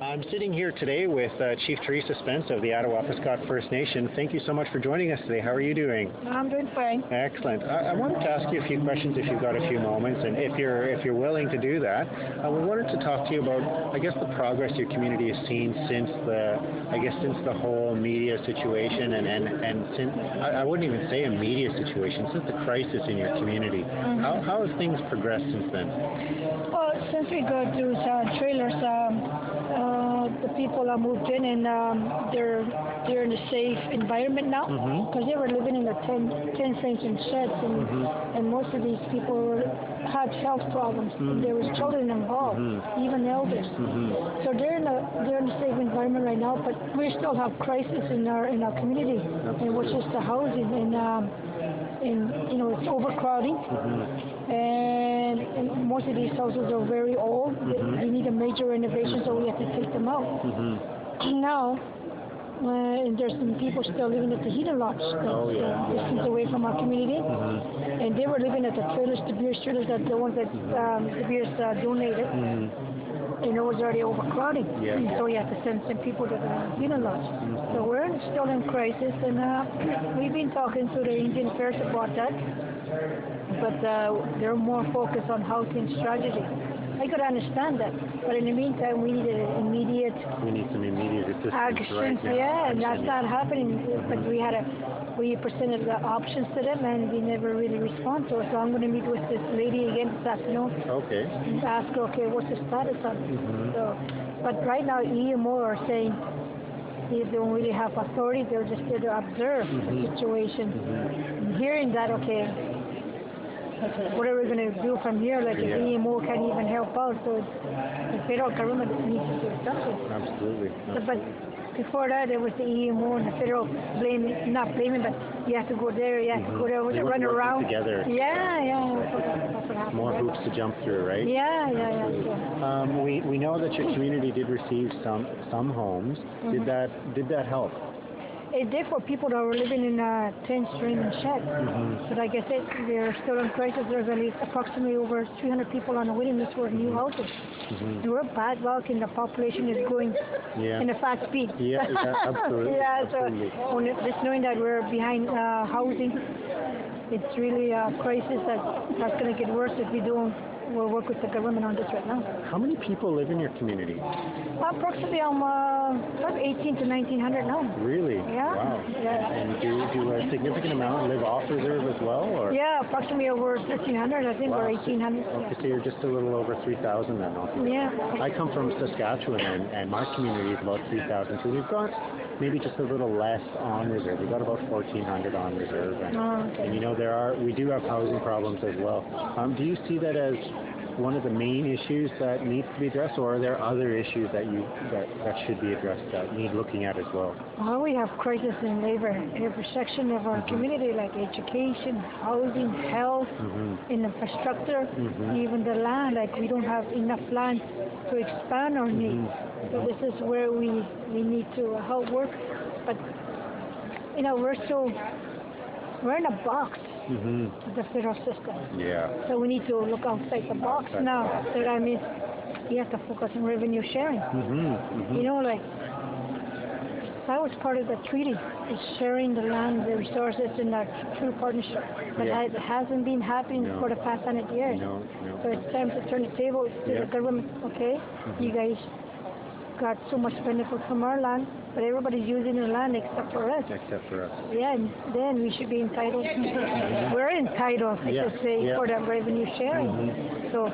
I'm sitting here today with Chief Theresa Spence of the Attawapiskat First Nation. Thank you so much for joining us today. How are you doing? I'm doing fine. Excellent. I wanted to ask you a few questions if you've got a few moments, and if you're willing to do that, we wanted to talk to you about, I guess, the progress your community has seen since the whole media situation, and since I wouldn't even say a media situation, since the crisis in your community. Mm-hmm. How have things progressed since then? Well, since we got those trailers, the people are moved in, and they're in a safe environment now, because they were living in the tent frames and sheds, and most of these people had health problems, and there was children involved, even elders. So they're in a safe environment right now, but we still have crisis in our community, and which is the housing, and it's overcrowding, and most of these houses are very old. They need a major renovation, so we have to take them out. Now, and there's some people still living at the heating lots distance away from our community, and they were living at the trailers, the beer trailers, that the ones that the beers donated. And it was already overcrowding, so you have to send some people to the heating lots. So we're still in crisis, and we've been talking to the Indian Affairs about that, but they're more focused on housing strategy. I could understand that, but in the meantime, we need some immediate assistance, actions. right? And that's not happening. But we presented the options to them, and they never really respond to us. So I'm going to meet with this lady again this afternoon. Okay. And ask her, what's the status on it? So, but right now, EMO are saying they don't really have authority. They're just there to observe the situation. And hearing that, what are we going to do from here? Like, if the EMO can't even help out, so the federal government needs to do something. Absolutely. But before that, there was the EMO and the federal not blaming, but you have to go there, you have to go there, run around. Together. That's what happened. More hoops to jump through, right? Yeah. We know that your community did receive some homes. Did that help? It did for people that were living in tents, frame, and sheds. But like I said, they're still in crisis. There's at least approximately over 300 people on the waiting list for new houses. And we're bad luck, and the population is growing in a fast speed. Yeah, absolutely. So just knowing that we're behind housing, it's really a crisis that's going to get worse if we don't. We'll work with the government on this right now. How many people live in your community? Approximately 18 to 1900 now. Really? Yeah. Wow. Yeah. And do a significant amount live off reserve as well? Or? Yeah, approximately over 1,300, I think, or 1,800. Okay, so you're just a little over 3,000 then. Yeah. I come from Saskatchewan, and my community is about 3,000, so we've got maybe just a little less on reserve. We've got about 1,400 on reserve. And we do have housing problems as well. Do you see that as one of the main issues that needs to be addressed, or are there other issues that should be addressed that need looking at as well? Well, we have crisis in labor in every section of our community, like education, housing, health, infrastructure, even the land. Like, we don't have enough land to expand our needs. So this is where we need to help work. But we're in a box. The federal system. Yeah. So we need to look outside the box now. So that means you have to focus on revenue sharing. That was part of the treaty, is sharing the land, the resources in a true partnership. But it hasn't been happening for the past 100 years. No. So it's time to turn the table to the government. You guys got so much benefit from our land, but everybody's using the land except for us. Yeah, and then we should be entitled. We're entitled, I should say, for that revenue sharing. So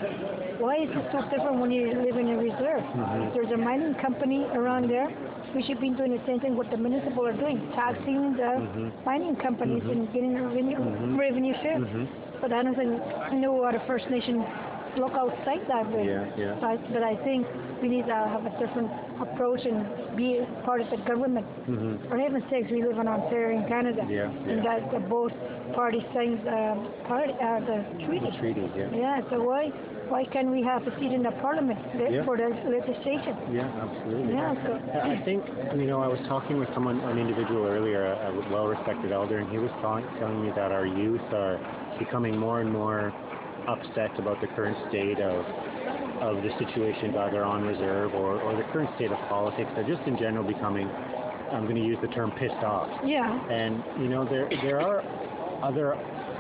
why is it so different when you live in a reserve? If there's a mining company around there, we should be doing the same thing what the municipal are doing, taxing the mining companies and getting revenue share. But I don't think the First Nation look outside that way. But I think we need to have a different approach and be part of the government. For heaven's sakes, we live in Ontario and Canada, and that both parties signed the treaty. So why can't we have a seat in the parliament for the legislation? Absolutely. I think I was talking with an individual earlier, a well-respected elder, and he was telling me that our youth are becoming more and more upset about the current state of of the situations either on reserve or the current state of politics. They're just in general becoming, I'm going to use the term, pissed off. Yeah. And, there are other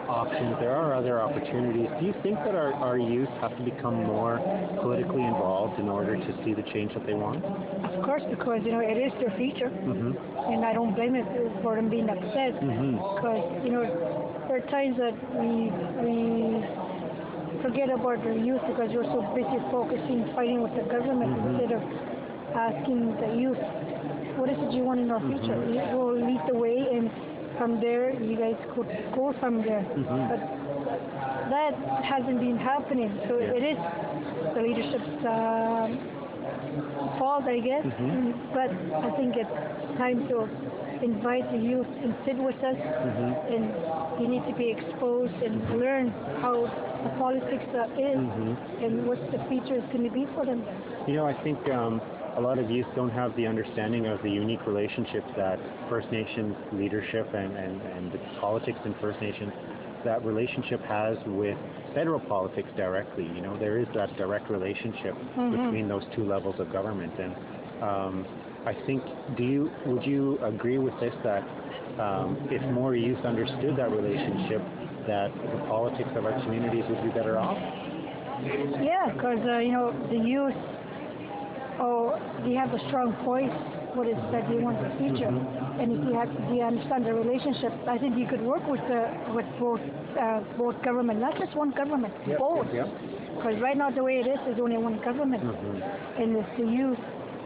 options, there are other opportunities. Do you think that our youth have to become more politically involved in order to see the change that they want? Of course, because, it is their future. And I don't blame it for them being upset. Because, there are times that we forget about the youth because we're so busy focusing, fighting with the government instead of asking the youth, what is it you want in our future? We'll lead the way, and from there, you guys could go from there. But that hasn't been happening. So it is the leadership's fault, I guess. But I think it's time to invite the youth and sit with us, and they need to be exposed and learn how the politics is and what the future is going to be for them. I think a lot of youth don't have the understanding of the unique relationships that First Nations leadership and the politics in First Nations, that relationship has with federal politics directly. There is that direct relationship between those two levels of government. And I think, would you agree with this, that if more youth understood that relationship, that the politics of our communities would be better off? Yeah, because, the youth, they have a strong voice, what is that they want in the future. And if you understand the relationship, I think you could work with both government, not just one government, both. Because right now the way it is, there's only one government. And if the youth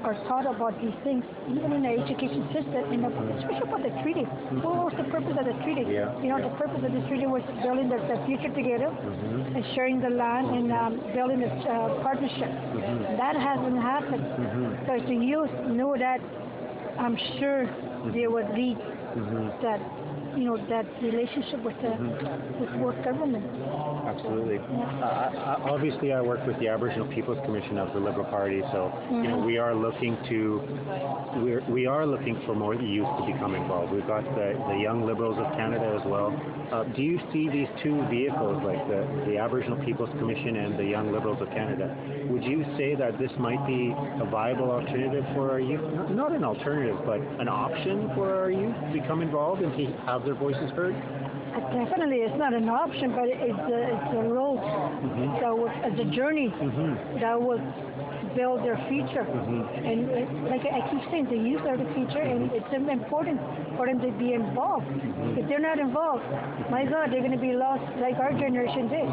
are taught about these things, even in the education system, especially about the treaty. What was the purpose of the treaty? The purpose of the treaty was building the future together and sharing the land and building a partnership. That hasn't happened. So if the youth know that, I'm sure they would lead that that relationship with both governments. Absolutely. Obviously, I work with the Aboriginal Peoples Commission of the Liberal Party, so we are looking for more youth to become involved. We've got the Young Liberals of Canada as well. Do you see these two vehicles, like the Aboriginal Peoples Commission and the Young Liberals of Canada? Would you say that this might be a viable alternative for our youth? Not an alternative, but an option for our youth to become involved and to have their voices heard? Definitely, it's not an option, but it's a road, it's a journey that will build their future. And like I keep saying, the youth are the future, and it's important for them to be involved. If they're not involved, my God, they're going to be lost like our generation did.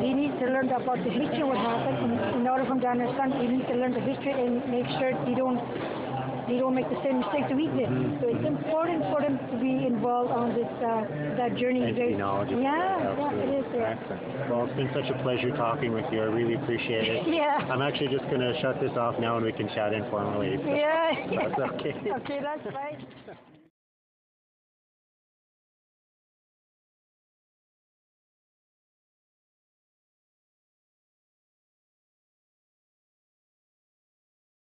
They need to learn about the history of what happened. In order for them to understand, they need to learn the history and make sure they don't make the same mistakes we did. So it's important for them to be involved on this that journey. And to be knowledgeable. Yeah, it is. Excellent. Well, it's been such a pleasure talking with you. I really appreciate it. I'm actually just going to shut this off now and we can chat informally. Yeah. That's okay. Okay, that's fine.